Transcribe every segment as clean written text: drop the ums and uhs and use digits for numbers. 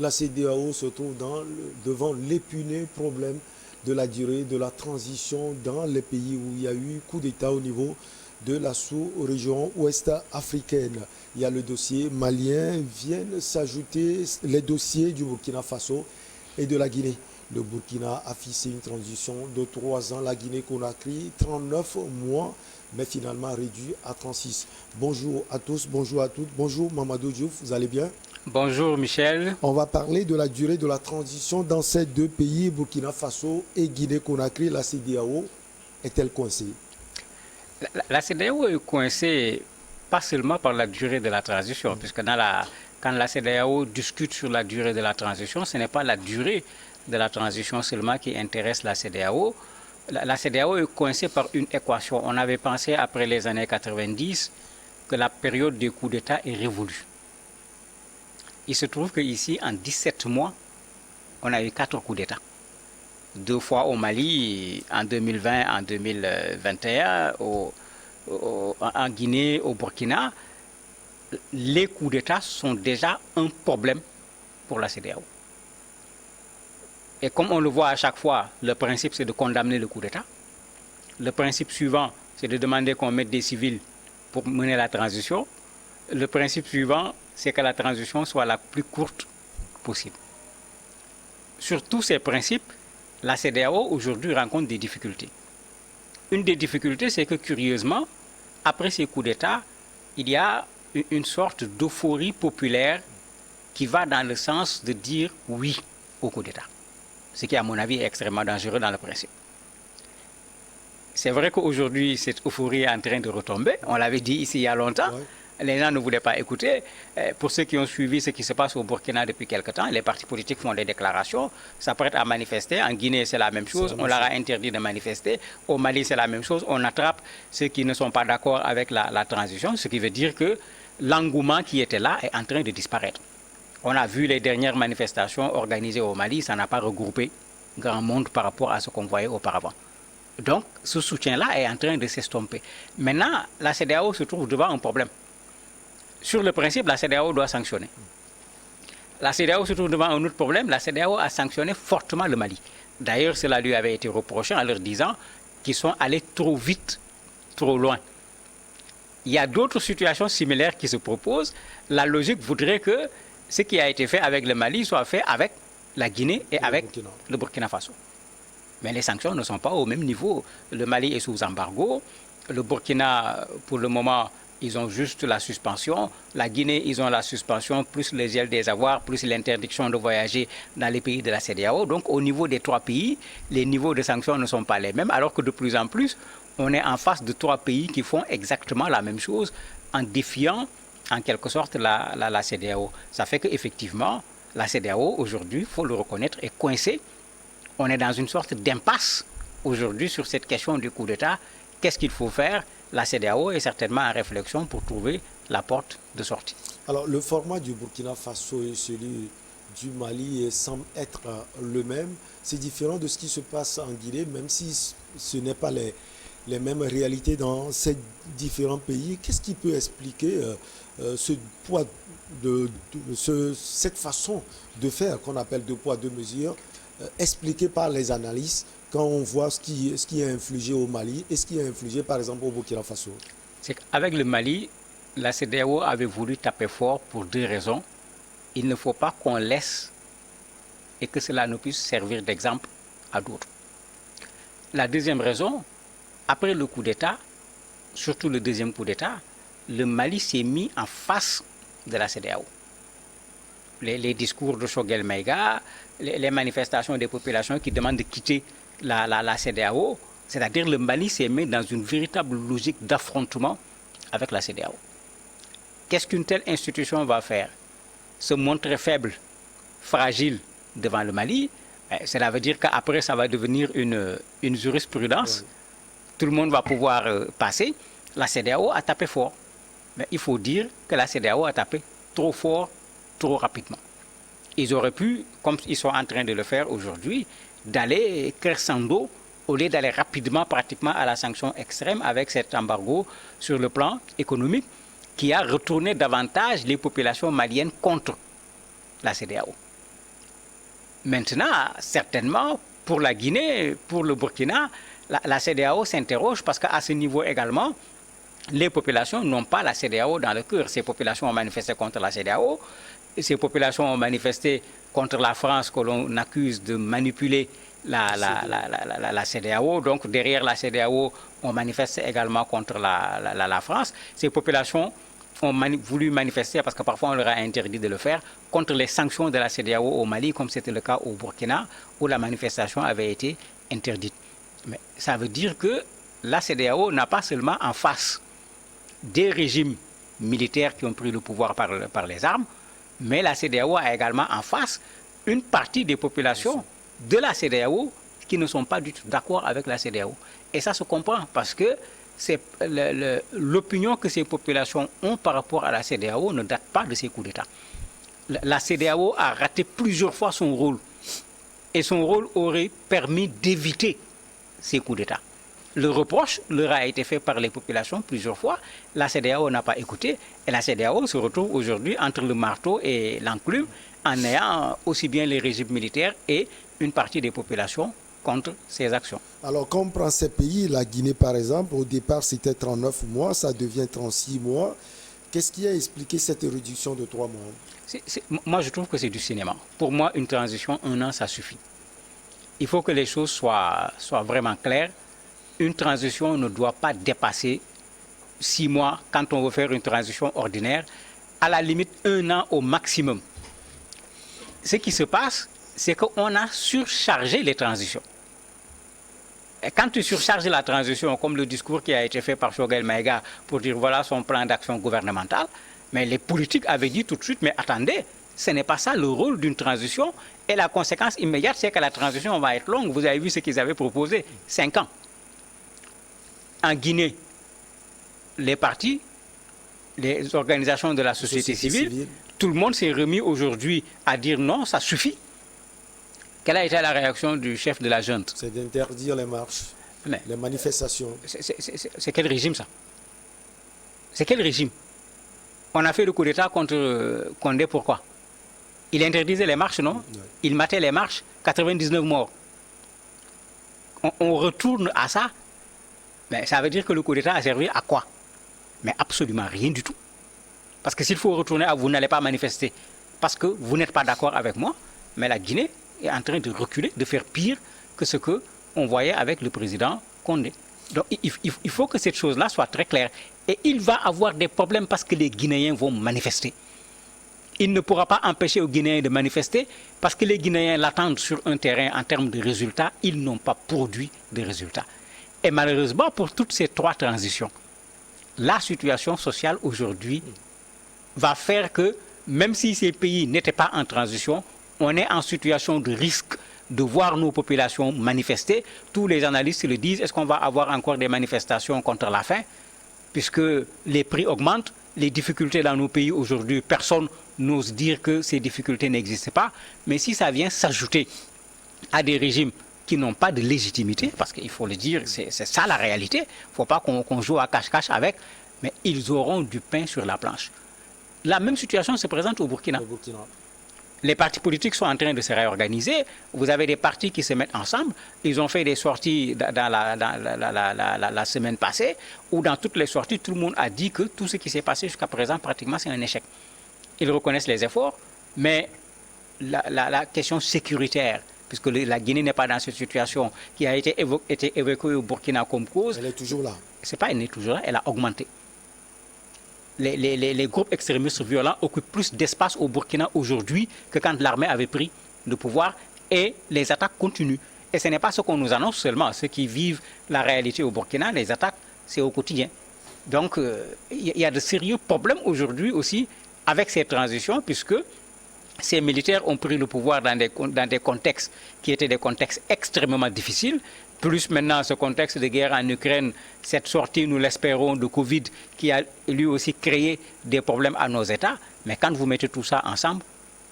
la CEDEAO se trouve devant l'épineux problème de la durée de la transition dans les pays où il y a eu coup d'État au niveau de la sous-région ouest africaine. Il y a le dossier malien, viennent s'ajouter les dossiers du Burkina Faso et de la Guinée. Le Burkina a fixé une transition de 3 ans, la Guinée-Conakry 39 mois, mais finalement réduit à 36. Bonjour à tous, bonjour à toutes, bonjour Mamadou Diouf, vous allez bien? Bonjour Michel. On va parler de la durée de la transition dans ces deux pays, Burkina Faso et Guinée-Conakry. La CEDEAO est-elle coincée? La CEDEAO est coincée pas seulement par la durée de la transition, puisque quand la CEDEAO discute sur la durée de la transition, ce n'est pas la durée de la transition seulement qui intéresse la CEDEAO. La CEDEAO est coincée par une équation. On avait pensé après les années 90 que la période des coups d'État est révolue. Il se trouve qu'ici, en 17 mois, on a eu 4 coups d'État. 2 fois au Mali, en 2020, en 2021, en Guinée, au Burkina. Les coups d'État sont déjà un problème pour la CEDEAO. Et comme on le voit à chaque fois, le principe c'est de condamner le coup d'État. Le principe suivant, c'est de demander qu'on mette des civils pour mener la transition. Le principe suivant, c'est que la transition soit la plus courte possible. Sur tous ces principes, la CEDEAO aujourd'hui rencontre des difficultés. Une des difficultés, c'est que curieusement, après ces coups d'État, il y a une sorte d'euphorie populaire qui va dans le sens de dire oui au coup d'État. Ce qui, à mon avis, est extrêmement dangereux dans le principe. C'est vrai qu'aujourd'hui, cette euphorie est en train de retomber. On l'avait dit ici il y a longtemps. Ouais. Les gens ne voulaient pas écouter. Pour ceux qui ont suivi ce qui se passe au Burkina depuis quelque temps, les partis politiques font des déclarations, s'apprêtent à manifester. En Guinée, c'est la même chose. On leur a interdit de manifester. Au Mali, c'est la même chose. On attrape ceux qui ne sont pas d'accord avec la transition, ce qui veut dire que l'engouement qui était là est en train de disparaître. On a vu les dernières manifestations organisées au Mali, ça n'a pas regroupé grand monde par rapport à ce qu'on voyait auparavant. Donc, ce soutien-là est en train de s'estomper. Maintenant, la CEDEAO se trouve devant un problème. Sur le principe, la CEDEAO doit sanctionner. La CEDEAO se trouve devant un autre problème. La CEDEAO a sanctionné fortement le Mali. D'ailleurs, cela lui avait été reproché en leur disant qu'ils sont allés trop vite, trop loin. Il y a d'autres situations similaires qui se proposent. La logique voudrait que ce qui a été fait avec le Mali soit fait avec la Guinée et avec le Burkina Faso. Mais les sanctions ne sont pas au même niveau. Le Mali est sous embargo. Le Burkina, pour le moment, ils ont juste la suspension. La Guinée, ils ont la suspension, plus le gel des avoirs, plus l'interdiction de voyager dans les pays de la CEDEAO. Donc, au niveau des 3 pays, les niveaux de sanctions ne sont pas les mêmes, alors que de plus en plus, on est en face de 3 pays qui font exactement la même chose en défiant, en quelque sorte, la CEDEAO. Ça fait qu'effectivement, la CEDEAO, aujourd'hui, il faut le reconnaître, est coincée. On est dans une sorte d'impasse aujourd'hui sur cette question du coup d'État. Qu'est-ce qu'il faut faire? La CEDEAO est certainement en réflexion pour trouver la porte de sortie. Alors, le format du Burkina Faso et celui du Mali semble être le même. C'est différent de ce qui se passe en Guinée, même si ce n'est pas les mêmes réalités dans ces différents pays. Qu'est-ce qui peut expliquer ce poids cette façon de faire qu'on appelle 2 poids 2 mesures, expliquée par les analystes quand on voit ce qui est infligé au Mali et ce qui est infligé par exemple au Burkina Faso? C'est qu'avec le Mali, la CEDEAO avait voulu taper fort pour 2 raisons. Il ne faut pas qu'on laisse et que cela ne puisse servir d'exemple à d'autres. La deuxième raison, après le coup d'État, surtout le deuxième coup d'État, le Mali s'est mis en face de la CEDEAO. Les discours de Choguel Maïga, les manifestations des populations qui demandent de quitter la CEDEAO, c'est-à-dire le Mali s'est mis dans une véritable logique d'affrontement avec la CEDEAO. Qu'est-ce qu'une telle institution va faire? Se montrer faible, fragile devant le Mali, cela veut dire qu'après ça va devenir une jurisprudence. Oui. Tout le monde va pouvoir passer. La CEDEAO a tapé fort. Mais il faut dire que la CEDEAO a tapé trop fort, trop rapidement. Ils auraient pu, comme ils sont en train de le faire aujourd'hui, d'aller crescendo au lieu d'aller rapidement pratiquement à la sanction extrême avec cet embargo sur le plan économique qui a retourné davantage les populations maliennes contre la CEDEAO. Maintenant, certainement, pour la Guinée, pour le Burkina, la CEDEAO s'interroge parce qu'à ce niveau également, les populations n'ont pas la CEDEAO dans le cœur. Ces populations ont manifesté contre la CEDEAO. Ces populations ont manifesté contre la France que l'on accuse de manipuler la CEDEAO. Donc derrière la CEDEAO, on manifeste également contre la France. Ces populations ont voulu manifester, parce que parfois on leur a interdit de le faire, contre les sanctions de la CEDEAO au Mali, comme c'était le cas au Burkina, où la manifestation avait été interdite. Mais ça veut dire que la CEDEAO n'a pas seulement en face des régimes militaires qui ont pris le pouvoir par les armes, mais la CEDEAO a également en face une partie des populations de la CEDEAO qui ne sont pas du tout d'accord avec la CEDEAO. Et ça se comprend parce que l'opinion que ces populations ont par rapport à la CEDEAO ne date pas de ces coups d'État. La CEDEAO a raté plusieurs fois son rôle et son rôle aurait permis d'éviter ces coups d'État. Le reproche leur a été fait par les populations plusieurs fois. La CEDEAO n'a pas écouté et la CEDEAO se retrouve aujourd'hui entre le marteau et l'enclume en ayant aussi bien les régimes militaires et une partie des populations contre ces actions. Alors, quand on prend ces pays, la Guinée par exemple, au départ c'était 39 mois, ça devient 36 mois. Qu'est-ce qui a expliqué cette réduction de 3 mois? Moi, je trouve que c'est du cinéma. Pour moi, une transition, 1 an, ça suffit. Il faut que les choses soient vraiment claires. Une transition ne doit pas dépasser 6 mois quand on veut faire une transition ordinaire. À la limite, 1 an au maximum. Ce qui se passe, c'est qu'on a surchargé les transitions. Et quand tu surcharges la transition, comme le discours qui a été fait par Choguel Maïga pour dire voilà son plan d'action gouvernemental, mais les politiques avaient dit tout de suite, mais attendez, ce n'est pas ça le rôle d'une transition. Et la conséquence immédiate, c'est que la transition va être longue. Vous avez vu ce qu'ils avaient proposé, 5 ans. En Guinée, les partis, les organisations de la société civile, tout le monde s'est remis aujourd'hui à dire non, ça suffit. Quelle a été la réaction du chef de la junte? C'est d'interdire les marches, les manifestations. C'est quel régime ça? C'est quel régime? On a fait le coup d'État contre Condé, pourquoi? Il interdisait les marches, non? Oui. Il matait les marches, 99 morts. On retourne à ça. Mais ça veut dire que le coup d'État a servi à quoi? Mais absolument rien du tout. Parce que s'il faut retourner à vous n'allez pas manifester parce que vous n'êtes pas d'accord avec moi, mais la Guinée est en train de reculer, de faire pire que ce qu'on voyait avec le président Condé. Donc il faut que cette chose-là soit très claire. Et il va avoir des problèmes parce que les Guinéens vont manifester. Il ne pourra pas empêcher aux Guinéens de manifester parce que les Guinéens l'attendent sur un terrain en termes de résultats. Ils n'ont pas produit de résultats. Et malheureusement, pour toutes ces 3 transitions, la situation sociale aujourd'hui va faire que, même si ces pays n'étaient pas en transition, on est en situation de risque de voir nos populations manifester. Tous les analystes le disent, est-ce qu'on va avoir encore des manifestations contre la faim? Puisque les prix augmentent, les difficultés dans nos pays aujourd'hui, personne n'ose dire que ces difficultés n'existent pas. Mais si ça vient s'ajouter à des régimes qui n'ont pas de légitimité, parce qu'il faut le dire, c'est ça la réalité, il ne faut pas qu'on joue à cache-cache avec, mais ils auront du pain sur la planche. La même situation se présente au Burkina. Les partis politiques sont en train de se réorganiser. Vous avez des partis qui se mettent ensemble. Ils ont fait des sorties dans la semaine passée, où dans toutes les sorties, tout le monde a dit que tout ce qui s'est passé jusqu'à présent, pratiquement, c'est un échec. Ils reconnaissent les efforts, mais la question sécuritaire, puisque la Guinée n'est pas dans cette situation qui a été évoquée au Burkina comme cause. Elle est toujours là. C'est pas elle est toujours là, elle a augmenté. Les groupes extrémistes violents occupent plus d'espace au Burkina aujourd'hui que quand l'armée avait pris le pouvoir et les attaques continuent. Et ce n'est pas ce qu'on nous annonce seulement. Ceux qui vivent la réalité au Burkina, les attaques, c'est au quotidien. Donc, il y a de sérieux problèmes aujourd'hui aussi avec ces transitions, puisque ces militaires ont pris le pouvoir dans des contextes qui étaient des contextes extrêmement difficiles. Plus maintenant ce contexte de guerre en Ukraine, cette sortie, nous l'espérons, de Covid, qui a lui aussi créé des problèmes à nos États. Mais quand vous mettez tout ça ensemble,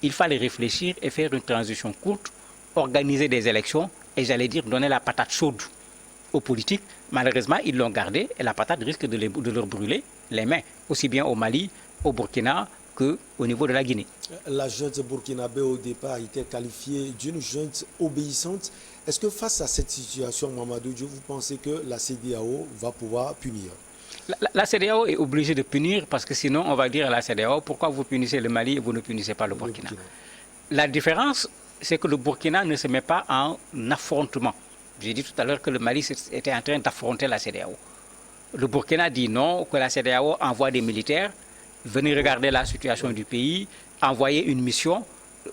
il fallait réfléchir et faire une transition courte, organiser des élections et, j'allais dire, donner la patate chaude aux politiques. Malheureusement, ils l'ont gardée et la patate risque de leur brûler les mains, aussi bien au Mali, au Burkina qu'au niveau de la Guinée. La junte burkinabé au départ était qualifiée d'une junte obéissante. Est-ce que face à cette situation, Mamadou Diop, vous pensez que la CEDEAO va pouvoir punir? La CEDEAO est obligée de punir parce que sinon on va dire à la CEDEAO pourquoi vous punissez le Mali et vous ne punissez pas le Burkina. La différence, c'est que le Burkina ne se met pas en affrontement. J'ai dit tout à l'heure que le Mali était en train d'affronter la CEDEAO. Le Burkina dit non, que la CEDEAO envoie des militaires, venez regarder la situation du pays, envoyer une mission.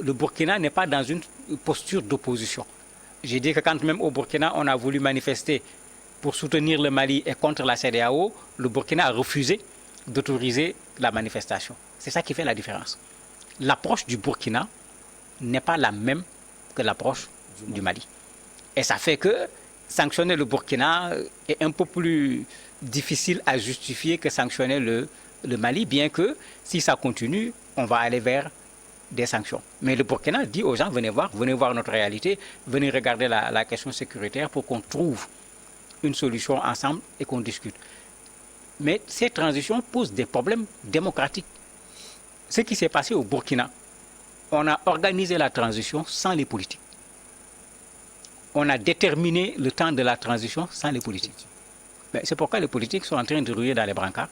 Le Burkina n'est pas dans une posture d'opposition. J'ai dit que quand même au Burkina, on a voulu manifester pour soutenir le Mali et contre la CEDEAO, le Burkina a refusé d'autoriser la manifestation. C'est ça qui fait la différence. L'approche du Burkina n'est pas la même que l'approche du Mali. Et ça fait que sanctionner le Burkina est un peu plus difficile à justifier que sanctionner le Mali, bien que si ça continue, on va aller vers des sanctions. Mais le Burkina dit aux gens, venez voir notre réalité, venez regarder la question sécuritaire pour qu'on trouve une solution ensemble et qu'on discute. Mais ces transitions posent des problèmes démocratiques. Ce qui s'est passé au Burkina, on a organisé la transition sans les politiques. On a déterminé le temps de la transition sans les politiques. C'est pourquoi les politiques sont en train de ruer dans les brancards.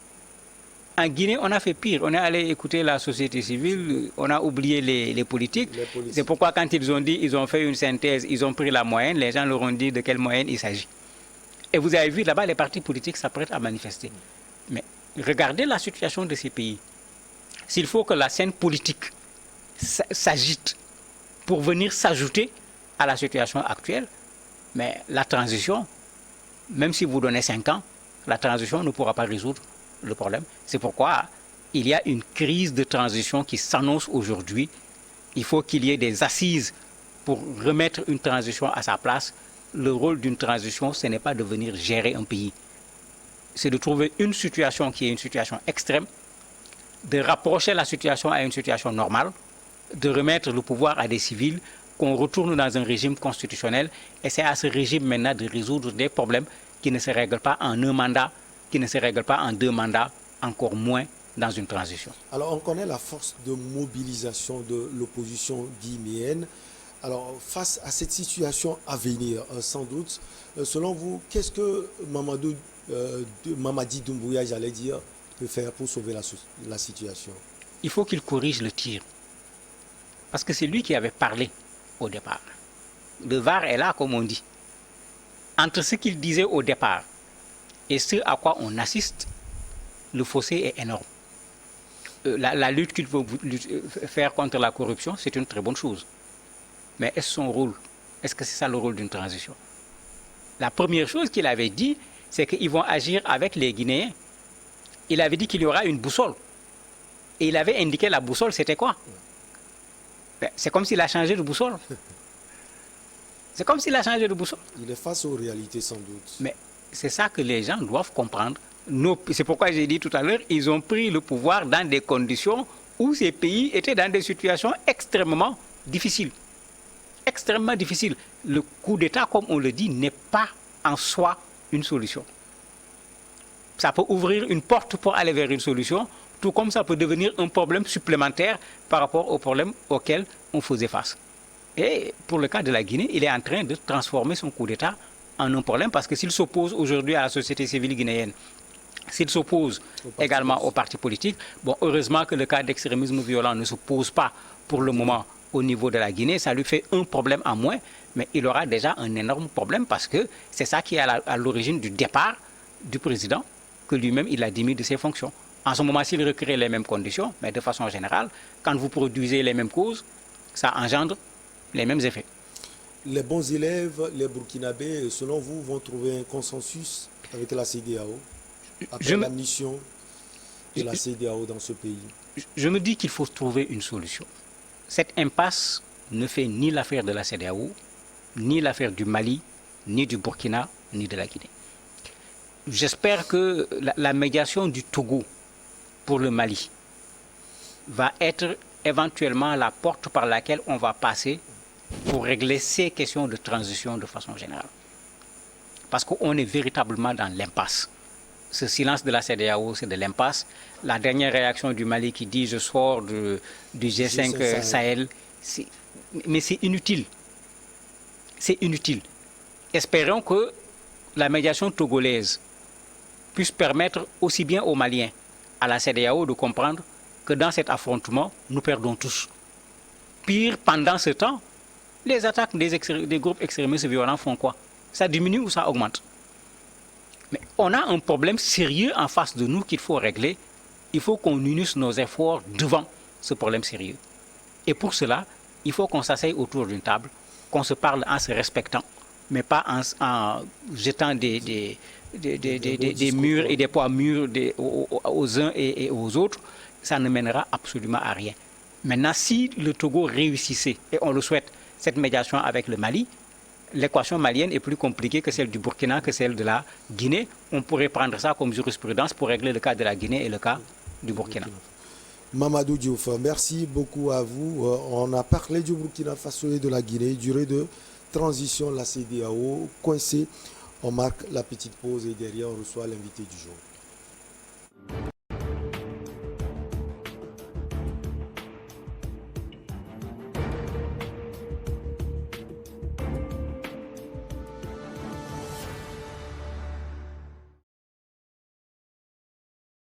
En Guinée, on a fait pire. On est allé écouter la société civile, on a oublié les politiques. C'est pourquoi quand ils ont dit, ils ont fait une synthèse, ils ont pris la moyenne, les gens leur ont dit de quelle moyenne il s'agit. Et vous avez vu là-bas, les partis politiques s'apprêtent à manifester. Mais regardez la situation de ces pays. S'il faut que la scène politique s'agite pour venir s'ajouter à la situation actuelle, mais la transition, même si vous donnez 5 ans, la transition ne pourra pas résoudre le problème. C'est pourquoi il y a une crise de transition qui s'annonce aujourd'hui. Il faut qu'il y ait des assises pour remettre une transition à sa place. Le rôle d'une transition, ce n'est pas de venir gérer un pays. C'est de trouver une situation qui est une situation extrême, de rapprocher la situation à une situation normale, de remettre le pouvoir à des civils, qu'on retourne dans un régime constitutionnel. Et c'est à ce régime maintenant de résoudre des problèmes qui ne se règlent pas en un mandat, qui ne se règlent pas en 2 mandats, encore moins dans une transition. Alors on connaît la force de mobilisation de l'opposition guinéenne. Alors face à cette situation à venir, sans doute, selon vous, qu'est-ce que Mamadi Doumbouya, j'allais dire, peut faire pour sauver la situation? Il faut qu'il corrige le tir. Parce que c'est lui qui avait parlé au départ. Le VAR est là, comme on dit. Entre ce qu'il disait au départ et ce à quoi on assiste, le fossé est énorme. La lutte qu'il veut faire contre la corruption, c'est une très bonne chose. Mais est-ce son rôle? Est-ce que c'est ça le rôle d'une transition? La première chose qu'il avait dit, c'est qu'ils vont agir avec les Guinéens. Il avait dit qu'il y aura une boussole. Et il avait indiqué la boussole, c'était quoi? C'est comme s'il a changé de boussole. C'est comme s'il a changé de boussole. Il est face aux réalités, sans doute. Mais c'est ça que les gens doivent comprendre. C'est pourquoi j'ai dit tout à l'heure, ils ont pris le pouvoir dans des conditions où ces pays étaient dans des situations extrêmement difficiles. Extrêmement difficiles. Le coup d'État, comme on le dit, n'est pas en soi une solution. Ça peut ouvrir une porte pour aller vers une solution, tout comme ça peut devenir un problème supplémentaire par rapport au problème auquel on faisait face. Et pour le cas de la Guinée, il est en train de transformer son coup d'État en un problème parce que s'il s'oppose aujourd'hui à la société civile guinéenne, s'il s'oppose également aux partis politiques, bon, heureusement que le cas d'extrémisme violent ne se pose pas pour le moment au niveau de la Guinée, ça lui fait un problème en moins, mais il aura déjà un énorme problème parce que c'est ça qui est à l'origine du départ du président, que lui-même il a démis de ses fonctions. En ce moment, s'il recrée les mêmes conditions, mais de façon générale, quand vous produisez les mêmes causes, ça engendre les mêmes effets. Les bons élèves, les Burkinabés, selon vous, vont trouver un consensus avec la CEDEAO après la mission de la CEDEAO dans ce pays? Je me dis qu'il faut trouver une solution. Cette impasse ne fait ni l'affaire de la CEDEAO, ni l'affaire du Mali, ni du Burkina, ni de la Guinée. J'espère que la médiation du Togo pour le Mali va être éventuellement la porte par laquelle on va passer pour régler ces questions de transition de façon générale. Parce qu'on est véritablement dans l'impasse. ce silence de la CEDEAO, c'est de l'impasse. La dernière réaction du Mali qui dit je sors du G5 Sahel, mais c'est inutile. C'est inutile. Espérons que la médiation togolaise puisse permettre aussi bien aux Maliens, à la CEDEAO de comprendre que dans cet affrontement, nous perdons tous. Pire, pendant ce temps, les attaques des groupes extrémistes violents font quoi? Ça diminue ou ça augmente? Mais on a un problème sérieux en face de nous qu'il faut régler. Il faut qu'on unisse nos efforts devant ce problème sérieux. Et pour cela, il faut qu'on s'asseye autour d'une table, qu'on se parle en se respectant, mais pas en jetant des murs et des poids mûrs aux uns et aux autres. Ça ne mènera absolument à rien. Maintenant, si le Togo réussissait, et on le souhaite, cette médiation avec le Mali, l'équation malienne est plus compliquée que celle du Burkina, que celle de la Guinée. On pourrait prendre ça comme jurisprudence pour régler le cas de la Guinée et le cas du Burkina. Mamadou Diouf, merci beaucoup à vous. On a parlé du Burkina Faso et de la Guinée, durée de transition, la CEDEAO coincée. On marque la petite pause et derrière on reçoit l'invité du jour.